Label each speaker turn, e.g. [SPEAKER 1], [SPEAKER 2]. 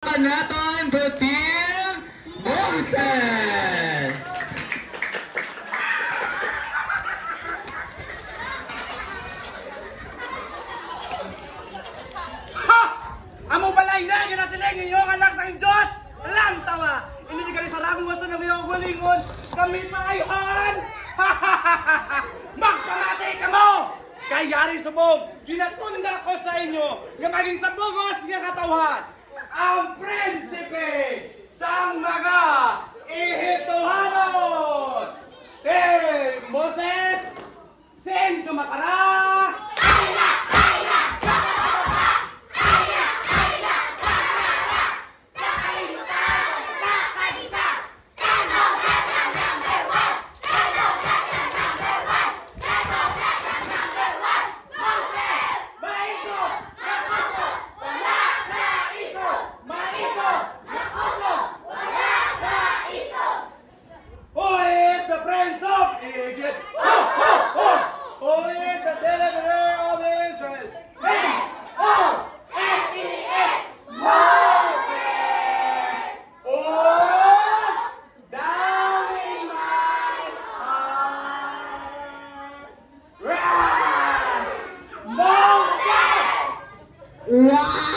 [SPEAKER 1] natin the team Moses!
[SPEAKER 2] Ha! Amo balay na! Yan ang siling iyong anak sa Diyos! Alam tawa! Hindi ka rin sarang gusto ng iyong gulingon! Kami maayon! Ha ha ha ha ha! Magpamati ka mo! Kayari subog! Ginatunda ko sa inyo nga maging sabugos nga katawan! Ang prinsipe sang mga Ehiptohanon! Hey, Moses! Sen kumakara!
[SPEAKER 1] Wow!